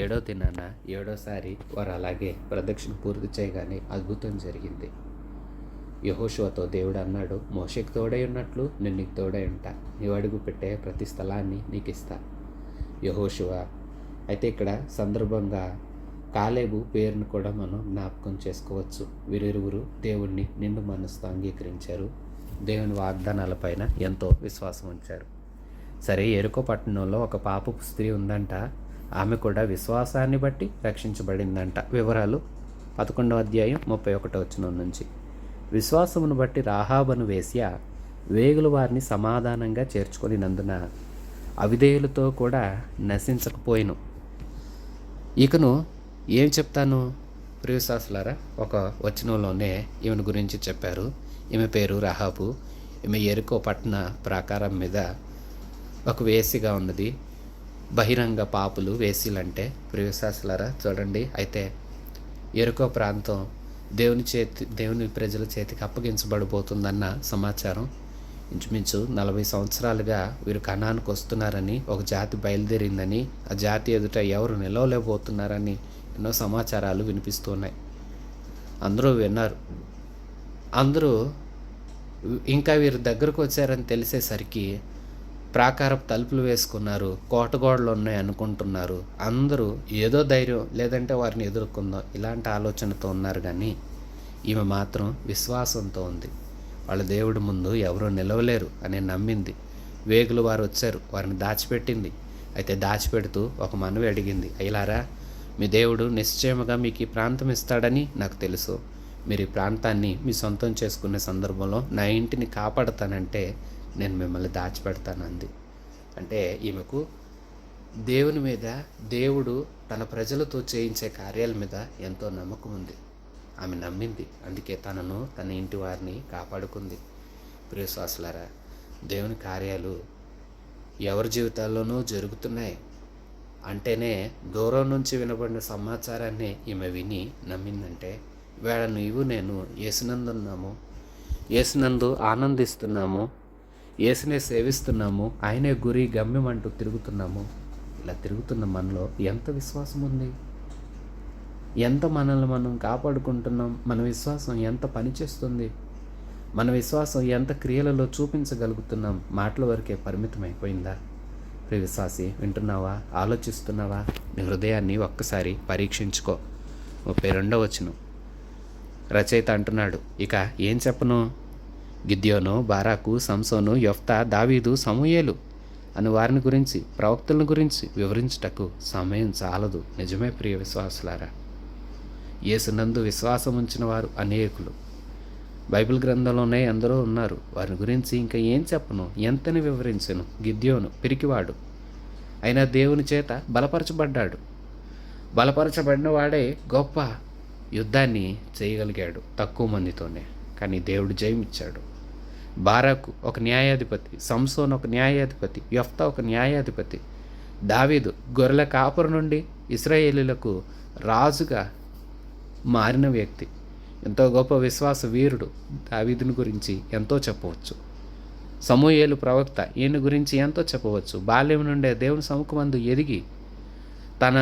7వ దినాన 7వసారి వారు అలాగే ప్రదక్షిణ పూర్తి చేయగానే అద్భుతం జరిగింది. యెహోషువతో దేవుడు అన్నాడు, మోషేకు తోడై ఉన్నట్లు నేను నీకు తోడై ఉంటా, నీవు అడుగు పెట్టే ప్రతి స్థలాన్ని నీకు ఇస్తా. యెహోషువ. అయితే ఇక్కడ సందర్భంగా కాలేబు పేరును కూడా మనం జ్ఞాపకం చేసుకోవచ్చు. వీరిరువురు దేవుణ్ణి నిండు మనసుతో అంగీకరించారు. దేవుని వాగ్దానాలపైన ఎంతో విశ్వాసం ఉంచారు. సరే, ఎరుకో పట్టణంలో ఒక పాపపు స్త్రీ ఉందంట. ఆమె కూడా విశ్వాసాన్ని బట్టి రక్షించబడిందంట. వివరాలు 11వ అధ్యాయం 31వ వచనం నుంచి. విశ్వాసమును బట్టి రాహాబను వేశ్య వేగుల వారిని సమాధానంగా చేర్చుకొనినందున అవిధేయులతో కూడా నశించకపోయిను. ఇకను ఏం చెప్తాను ప్రియవిశ్వాసులారా, ఒక వచనంలోనే ఈమెను గురించి చెప్పారు. ఈమె పేరు రాహాబు. ఈమె ఎరుకో పట్టణ ప్రాకారం మీద ఒక వేసిగా ఉన్నది. బహిరంగ పాపులు వేసిలంటే ప్రియవిశ్వాసులారా చూడండి. అయితే ఎరుకో ప్రాంతం దేవుని ప్రజల చేతికి అప్పగించబడిపోతుందన్న సమాచారం ఇంచుమించు 40 సంవత్సరాలుగా వీరు కనానుకు వస్తున్నారని, ఒక జాతి బయలుదేరిందని, ఆ జాతి ఎదుట ఎవరు నిలవలేకపోతున్నారని ఎన్నో సమాచారాలు వినిపిస్తున్నాయి. అందరూ విన్నారు. అందరూ ఇంకా వీరు దగ్గరకు వచ్చారని తెలిసేసరికి ప్రాకారపు తలుపులు వేసుకున్నారు, కోటగోడలు ఉన్నాయి అనుకుంటున్నారు. అందరూ ఏదో ధైర్యం, లేదంటే వారిని ఎదుర్కొందాం ఇలాంటి ఆలోచనతో ఉన్నారు. కానీ ఈమె మాత్రం విశ్వాసంతో ఉంది. వాళ్ళ దేవుడి ముందు ఎవరూ నిలవలేరు అని నమ్మింది. వేగులు వారు వచ్చారు, వారిని దాచిపెట్టింది. అయితే దాచిపెడుతూ ఒక మనవి అడిగింది, అయ్యలారా, మీ దేవుడు నిశ్చయముగా మీకు ఈ ప్రాంతం ఇస్తాడని నాకు తెలుసు. మీరు ఈ ప్రాంతాన్ని మీ సొంతం చేసుకునే సందర్భంలో నా ఇంటిని కాపాడతానంటే నేను మిమ్మల్ని దాచిపెడతానంది. అంటే ఈమెకు దేవుని మీద, దేవుడు తన ప్రజలతో చేయించే కార్యాల మీద ఎంతో నమ్మకం ఉంది. ఆమె నమ్మింది, అందుకే తనను, తన ఇంటి వారిని కాపాడుకుంది. ప్రియశ్వాసులారా, దేవుని కార్యాలు ఎవరి జీవితాల్లోనూ జరుగుతున్నాయి అంటేనే దూరం నుంచి వినబడిన సమాచారాన్ని ఈమె విని నమ్మిందంటే, ఇవాళ నీవు నేను యేసునందున్నాము, యేసునందు ఆనందిస్తున్నాము, యేసునే సేవిస్తున్నాము, ఆయనే గురి గమ్యం అంటూ తిరుగుతున్నాము. ఇలా తిరుగుతున్న మనలో ఎంత విశ్వాసం ఉంది, ఎంత మనల్ని మనం కాపాడుకుంటున్నాం, మన విశ్వాసం ఎంత పనిచేస్తుంది, మన విశ్వాసం ఎంత క్రియలలో చూపించగలుగుతున్నాం. మాటల వరకే పరిమితమైపోయిందా? ప్రియ విశ్వాసి, వింటున్నావా? ఆలోచిస్తున్నావా? నీ హృదయాన్ని ఒక్కసారి పరీక్షించుకో. 32వ వచనం రచయిత అంటున్నాడు, ఇక ఏం చెప్పను? గిద్యోను, బారాకు, సంసోను, యొఫ్తా, దావీదు, సమూయేలు అని వారిని గురించి, ప్రవక్తలను గురించి వివరించుటకు సమయం చాలదు. నిజమే ప్రియ విశ్వాసులారా, యేసునందు విశ్వాసం ఉంచిన వారు అనేకులు బైబిల్ గ్రంథంలోనే ఎందరో ఉన్నారు. వారి గురించి ఇంకా ఏం చెప్పను, ఎంతని వివరించను? గిద్యోను పిరికివాడు, అయినా దేవుని చేత బలపరచబడ్డాడు. బలపరచబడిన వాడే గొప్ప యుద్ధాన్ని చేయగలిగాడు తక్కువ మందితోనే, కానీ దేవుడు జయమిచ్చాడు. బారాకు ఒక న్యాయాధిపతి, సంసోన్ ఒక న్యాయాధిపతి, యొఫ్తా ఒక న్యాయాధిపతి, దావీదు గొర్రెల కాపురు నుండి ఇశ్రాయేలీలకు రాజుగా మారిన వ్యక్తి. ఎంతో గొప్ప విశ్వాస వీరుడు. దావీదుని గురించి ఎంతో చెప్పవచ్చు. సమూయేలు ప్రవక్త, ఈయన గురించి ఎంతో చెప్పవచ్చు. బాల్యం నుండే దేవుని సముఖమందు ఎదిగి తన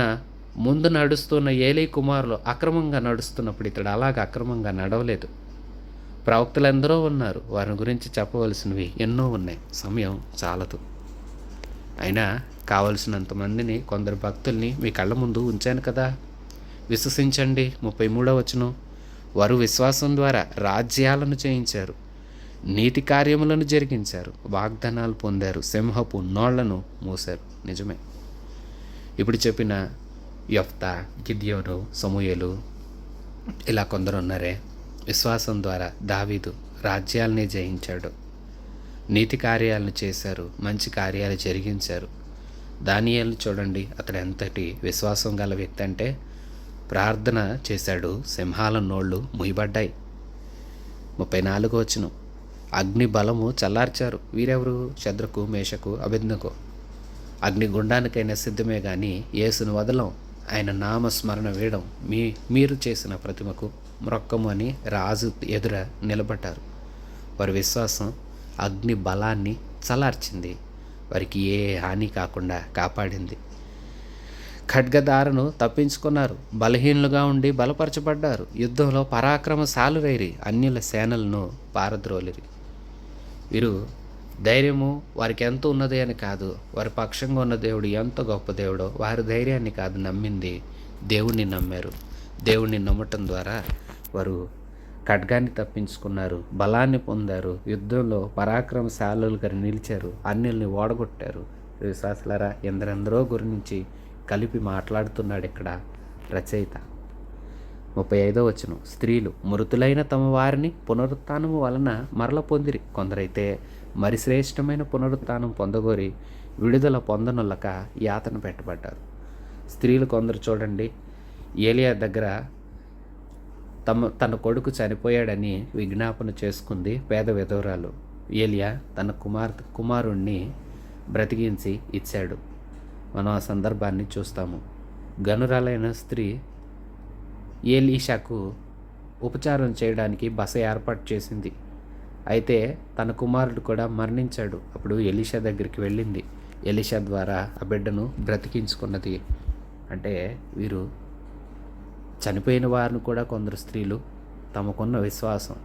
ముందు నడుస్తున్న ఏలీ కుమారులు అక్రమంగా నడుస్తున్నప్పుడు ఇతడు అలాగ అక్రమంగా నడవలేదు. ప్రవక్తలందరూ ఉన్నారు, వారి గురించి చెప్పవలసినవి ఎన్నో ఉన్నాయి, సమయం చాలదు. అయినా కావలసినంత మందిని, కొందరు భక్తుల్ని మీ కళ్ళ ముందు ఉంచాను కదా. విశ్వసించండి. 33వ వచనం, వారు విశ్వాసం ద్వారా రాజ్యాలను చేయించారు, నీతి కార్యములను జరిగించారు, వాగ్దానాలు పొందారు, సింహపు నోళ్లను మూశారు. నిజమే. ఇప్పుడు చెప్పిన యొఫ్తా, గిద్యోను, సమూయేలు ఇలా కొందరు ఉన్నారే, విశ్వాసం ద్వారా దావీదు రాజ్యాలనే జయించాడు, నీతి కార్యాలను చేశారు, మంచి కార్యాలు జరిగించారు. దానియేలును చూడండి, అతడు ఎంతటి విశ్వాసం గల వ్యక్తి అంటే ప్రార్థన చేశాడు, సింహాల నోళ్ళు ముయ్యబడ్డాయి. 34వ వచనం, అగ్ని బలము చల్లార్చారు. వీరెవరు? శద్రకు, మేషకు, అబేద్నెగో. అగ్ని గుండానికైనా సిద్ధమే కానీ యేసును వదలం, ఆయన నామస్మరణ వేయడం, మీరు చేసిన ప్రతిమకు మ్రొక్కము అని రాజు ఎదుర నిలబడ్డారు. వారి విశ్వాసం అగ్ని బలాన్ని చల్లార్చింది, వారికి ఏ హాని కాకుండా కాపాడింది. ఖడ్గదారను తప్పించుకున్నారు, బలహీనులుగా ఉండి బలపరచబడ్డారు. యుద్ధంలో పరాక్రమశాలురైరి, అన్యుల సేనలను పారద్రోలిరి. వీరు ధైర్యము వారికి ఎంత ఉన్నది అని కాదు, వారి పక్షంగా ఉన్న దేవుడు ఎంత గొప్ప దేవుడో వారి ధైర్యాన్ని కాదు నమ్మింది, దేవుణ్ణి నమ్మారు. దేవుణ్ణి నమ్మటం ద్వారా వారు ఖడ్గాన్ని తప్పించుకున్నారు, బలాన్ని పొందారు, యుద్ధంలో పరాక్రమశాలులుగా నిలిచారు, అన్యుల్ని ఓడగొట్టారు. విశ్వాసులారా, ఎందరెందరో గురించి కలిపి మాట్లాడుతున్నాడు ఇక్కడ రచయిత. 35వ వచనం, స్త్రీలు మృతులైన తమ వారిని పునరుత్థానము వలన మరల పొందిరి, కొందరైతే మరి శ్రేష్టమైన పునరుత్థానం పొందగోరి విడుదల పొందనులక యాతన పెట్టబడ్డారు. స్త్రీలు కొందరు చూడండి, ఏలియా దగ్గర తన కొడుకు చనిపోయాడని విజ్ఞాపన చేసుకుంది పేద విధవరాలు. ఏలియా తన కుమారుణ్ణి బ్రతికించి ఇచ్చాడు. మనం ఆ సందర్భాన్ని చూస్తాము. గనురాలైన స్త్రీ ఏలీషాకు ఉపచారం చేయడానికి బస ఏర్పాటు చేసింది. అయితే తన కుమారుడు కూడా మరణించాడు. అప్పుడు ఎలీషా దగ్గరికి వెళ్ళింది. ఎలీషా ద్వారా ఆ బిడ్డను బ్రతికించుకున్నది. అంటే వీరు చనిపోయిన వారిని కూడా కొందరు స్త్రీలు తమకున్న విశ్వాసం,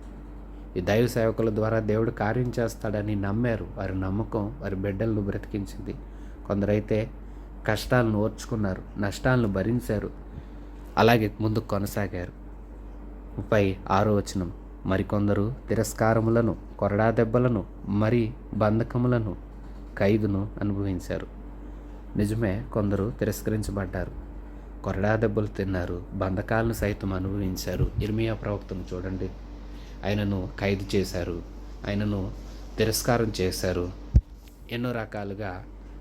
ఈ దైవ సేవకుల ద్వారా దేవుడు కార్యం చేస్తాడని నమ్మారు. వారి నమ్మకం వారి బిడ్డలను బ్రతికించింది. కొందరైతే కష్టాలను ఓర్చుకున్నారు, నష్టాలను భరించారు, అలాగే ముందుకు కొనసాగారు. 36వ వచనం, మరికొందరు తిరస్కారములను, కొరడా దెబ్బలను, మరి బంధకములను, ఖైదును అనుభవించారు. నిజమే, కొందరు తిరస్కరించబడ్డారు, కొరడా దెబ్బలు తిన్నారు, బంధకాలను సైతం అనుభవించారు. ఇర్మియా ప్రవక్తను చూడండి, ఆయనను ఖైదు చేశారు, ఆయనను తిరస్కారం చేశారు, ఎన్నో రకాలుగా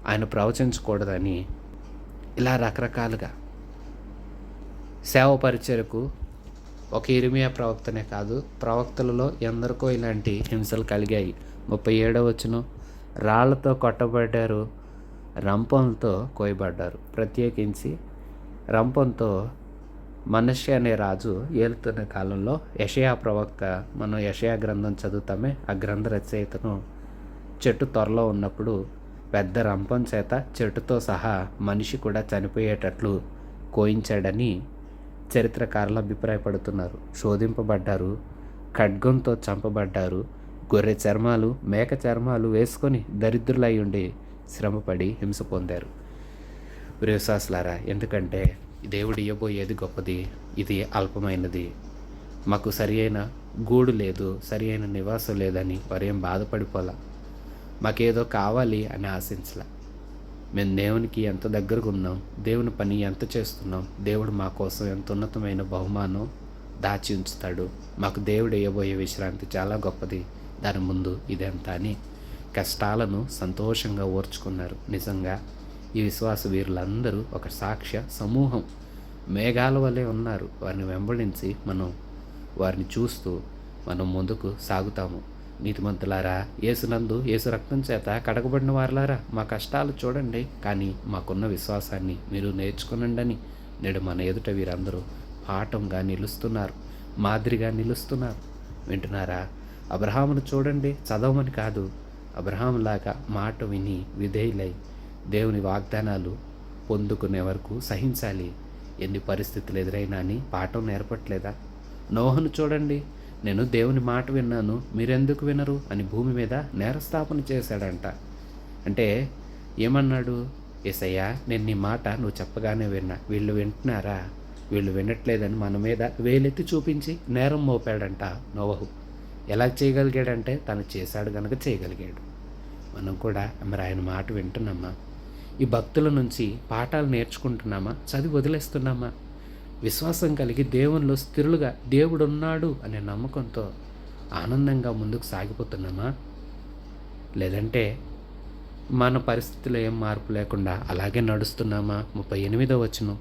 ఆయన ప్రవచించకూడదని, ఇలా రకరకాలుగా సేవ పరిచయకు ఒక ఇర్మియా ప్రవక్తనే కాదు, ప్రవక్తలలో ఎందరికో ఇలాంటి హింసలు కలిగాయి. 37వ వచనం, రాళ్లతో కొట్టబడ్డారు, రంపంతో కోయబడ్డారు. ప్రత్యేకించి రంపంతో మనష్య అనే రాజు ఏలుతున్న కాలంలో యెషయా ప్రవక్త, మనం యెషయా గ్రంథం చదువుతామే, ఆ గ్రంథ రచయితను చెట్టు త్వరలో ఉన్నప్పుడు పెద్ద రంపం చేత చెట్టుతో సహా మనిషి కూడా చనిపోయేటట్లు కోయించాడని చరిత్రకారులు అభిప్రాయపడుతున్నారు. శోధింపబడ్డారు, ఖడ్గంతో చంపబడ్డారు, గొర్రె చర్మాలు, మేక చర్మాలు వేసుకొని దరిద్రులై ఉండి శ్రమపడి హింస పొందారు. విశ్వాసులారా, ఎందుకంటే దేవుడు ఇవ్వబోయేది గొప్పది, ఇది అల్పమైనది. మాకు సరి అయిన గూడు లేదు, సరి అయిన నివాసం లేదని వారేం బాధపడిపోలా, మాకేదో కావాలి అని ఆశించలా. మేము దేవునికి ఎంత దగ్గరగా ఉన్నాం, దేవుని పని ఎంత చేస్తున్నాం, దేవుడు మా కోసం ఎంత ఉన్నతమైన బహుమానం దాచి ఉంచుతాడు, మాకు దేవుడు ఇవ్వబోయే విశ్రాంతి చాలా గొప్పది, దాని ముందు ఇదెంత అని కష్టాలను సంతోషంగా ఓర్చుకున్నారు. నిజంగా ఈ విశ్వాస వీరులందరూ ఒక సాక్ష్య సమూహం, మేఘాల వలె ఉన్నారు. వారిని వెంబడించి మనం వారిని చూస్తూ మనం ముందుకు సాగుతాము. నీతిమంతులారా, యేసునందు యేసు రక్తం చేత కడగబడిన వారులారా, మా కష్టాలు చూడండి, కానీ మాకున్న విశ్వాసాన్ని మీరు నేర్చుకునండి. నేడు మన ఎదుట వీరందరూ పాఠంగా నిలుస్తున్నారు, మాదిరిగా నిలుస్తున్నారు. వింటున్నారా? అబ్రహామును చూడండి, చదవమని కాదు, అబ్రహాములాగా మాట విని విధేయులై దేవుని వాగ్దానాలు పొందుకునే వరకు సహించాలి. ఎన్ని పరిస్థితులు ఎదురైనా అని పాఠం నేర్పట్లేదా? నోహను చూడండి, నేను దేవుని మాట విన్నాను, మీరెందుకు వినరు అని భూమి మీద నేరస్థాపన చేశాడంట. అంటే ఏమన్నాడు? యేసయ్యా, నేను నీ మాట నువ్వు చెప్పగానే విన్నా, వీళ్ళు వింటున్నారా, వీళ్ళు వినట్లేదని మన మీద వేలెత్తి చూపించి నేరం మోపాడంట నోవహు. ఎలా చేయగలిగాడంటే తను చేశాడు కనుక చేయగలిగాడు. మనం కూడా మరి ఆయన మాట వింటున్నామా? ఈ భక్తుల నుంచి పాఠాలు నేర్చుకుంటున్నామా? చదివి వదిలేస్తున్నామా? విశ్వాసం కలిగి దేవునిలో స్థిరులుగా దేవుడున్నాడు అనే నమ్మకంతో ఆనందంగా ముందుకు సాగిపోతున్నామా? లేదంటే మన పరిస్థితుల్లో ఏం మార్పు లేకుండా అలాగే నడుస్తున్నామా? 38వ వచనం,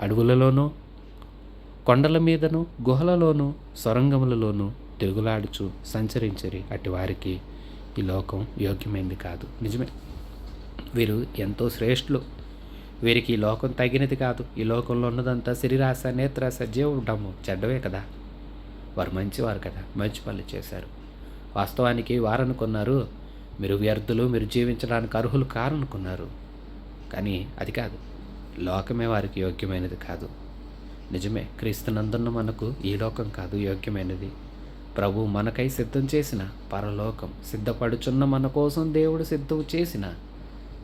అడవులలోనూ కొండల మీదను గుహలలోనూ సొరంగములలోనూ తిరుగులాడుచు సంచరించరి, అటు వారికి ఈ లోకం యోగ్యమైంది కాదు. నిజమే, వీరు ఎంతో శ్రేష్ఠులు, వీరికి ఈ లోకం తగినది కాదు. ఈ లోకంలో ఉన్నదంతా శరీరాశ, నేత్రాశ, జీవడము చెడ్డవే కదా. వారు మంచివారు కదా, మంచి పనులు చేశారు. వాస్తవానికి వారనుకున్నారు మీరు వ్యర్థులు, మీరు జీవించడానికి అర్హులు కారనుకున్నారు. కానీ అది కాదు, లోకమే వారికి యోగ్యమైనది కాదు. నిజమే, క్రీస్తునందున్న మనకు ఈ లోకం కాదు యోగ్యమైనది. ప్రభు మనకై సిద్ధం చేసిన పరలోకం, సిద్ధపడుచున్న మన కోసం దేవుడు సిద్ధం చేసిన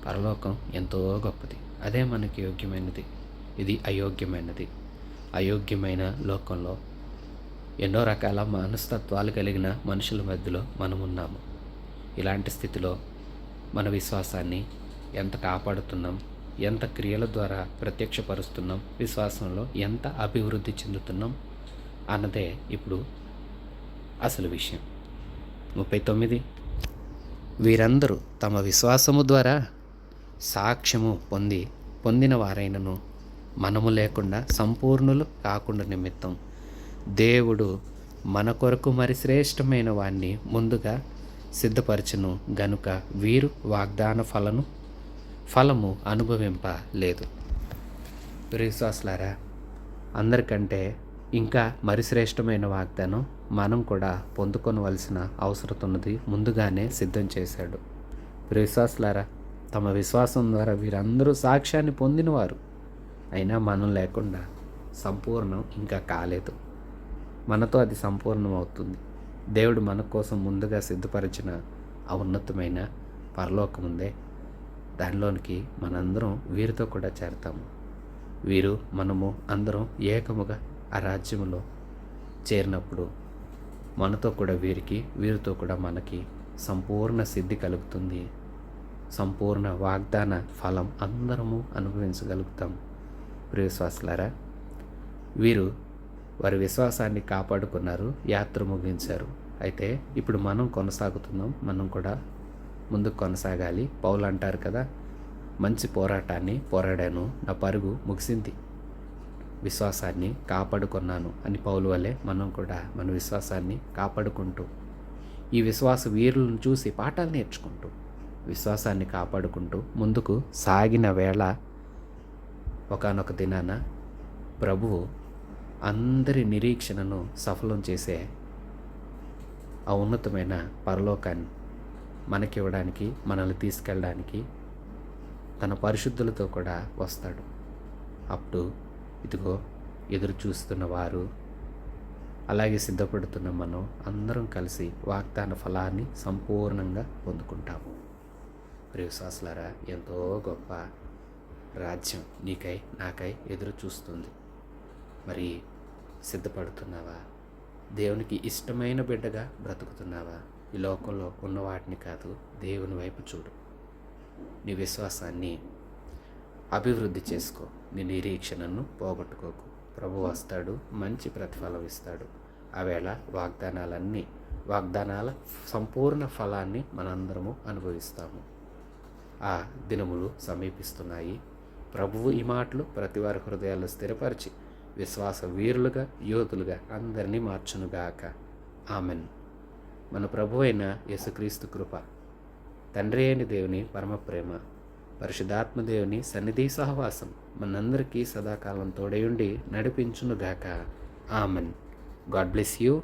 పరలోకం ఎంతో గొప్పది. అదే మనకి యోగ్యమైనది. ఇది అయోగ్యమైనది. అయోగ్యమైన లోకంలో ఎన్నో రకాల మనస్తత్వాలు కలిగిన మనుషుల మధ్యలో మనం ఉన్నాము. ఇలాంటి స్థితిలో మన విశ్వాసాన్ని ఎంత కాపాడుతున్నాం, ఎంత క్రియల ద్వారా ప్రత్యక్షపరుస్తున్నాం, విశ్వాసంలో ఎంత అభివృద్ధి చెందుతున్నాం అన్నదే ఇప్పుడు అసలు విషయం. 39, వీరందరూ తమ విశ్వాసము ద్వారా సాక్ష్యము పొందిన వారైనను మనము లేకుండా సంపూర్ణులు కాకుండా నిమిత్తం దేవుడు మన కొరకు మరి శ్రేష్టమైన వాణ్ణి ముందుగా సిద్ధపరచును గనుక వీరు వాగ్దాన ఫలము అనుభవింపలేదు. విశ్వాసులారా, అందరికంటే ఇంకా మరి శ్రేష్టమైన వాగ్దానం మనం కూడా పొందుకొనవలసిన అవసరం ఉన్నది ముందుగానే సిద్ధం చేశాడు. విశ్వాసులారా, తమ విశ్వాసం ద్వారా వీరందరూ సాక్ష్యాన్ని పొందినవారు. అయినా మనం లేకుండా సంపూర్ణం ఇంకా కాలేదు. మనతో అది సంపూర్ణం అవుతుంది. దేవుడు మన కోసం ముందుగా సిద్ధపరిచిన ఆ ఉన్నతమైన పరలోకం ఉందే, దానిలోనికి మనందరం వీరితో కూడా చేరతాము. వీరు మనము అందరం ఏకముగా ఆ రాజ్యములో చేరినప్పుడు మనతో కూడా వీరితో కూడా మనకి సంపూర్ణ సిద్ధి కలుగుతుంది. సంపూర్ణ వాగ్దాన ఫలం అందరము అనుభవించగలుగుతాం. ప్రియవిశ్వాసులారా, వీరు వారి విశ్వాసాన్ని కాపాడుకున్నారు, యాత్ర ముగించారు. అయితే ఇప్పుడు మనం కొనసాగుతున్నాం. మనం కూడా ముందుకు కొనసాగాలి. పౌలు అంటారు కదా, మంచి పోరాటాన్ని పోరాడాను, నా పరుగు ముగిసింది, విశ్వాసాన్ని కాపాడుకున్నాను అని పౌలు వలె మనం కూడా మన విశ్వాసాన్ని కాపాడుకుంటూ, ఈ విశ్వాస వీరులను చూసి పాఠాలు నేర్చుకుంటూ, విశ్వాసాన్ని కాపాడుకుంటూ ముందుకు సాగిన వేళ ఒకానొక దినాన ప్రభువు అందరి నిరీక్షణను సఫలం చేసే ఆ ఉన్నతమైన పరలోకాన్ని మనకివ్వడానికి, మనల్ని తీసుకెళ్ళడానికి తన పరిశుద్ధులతో కూడా వస్తాడు. అప్పుడు ఇదిగో ఎదురు చూస్తున్న వారు, అలాగే సిద్ధపడుతున్న మనం అందరం కలిసి వాగ్దాన ఫలాన్ని సంపూర్ణంగా పొందుకుంటాము. ప్రియవిశ్వాసులారా, ఎంతో గొప్ప రాజ్యం నీకై నాకై ఎదురు చూస్తుంది. మరి సిద్ధపడుతున్నావా? దేవునికి ఇష్టమైన బిడ్డగా బ్రతుకుతున్నావా? ఈ లోకంలో ఉన్న వాటిని కాదు, దేవుని వైపు చూడు. నీ విశ్వాసాన్ని అభివృద్ధి చేసుకో. నీ నిరీక్షణను పోగొట్టుకోకు. ప్రభు వస్తాడు, మంచి ప్రతిఫలం ఇస్తాడు. ఆవేళ వాగ్దానాల సంపూర్ణ ఫలాన్ని మనందరము అనుభవిస్తాము. ఆ దినములు సమీపిస్తున్నాయి. ప్రభువు ఈ మాటలు ప్రతి వారి హృదయాల్లో స్థిరపరిచి విశ్వాస వీరులుగా, యోధులుగా అందరినీ మార్చునుగాక. ఆమెన్. మన ప్రభు అయిన యేసుక్రీస్తు కృప, తండ్రి అయిన దేవుని పరమ ప్రేమ, పరిశుద్ధాత్మ దేవుని సన్నిధి సహవాసం మనందరికీ సదాకాలం తోడయుండి నడిపించునుగాక. ఆమెన్. God bless you.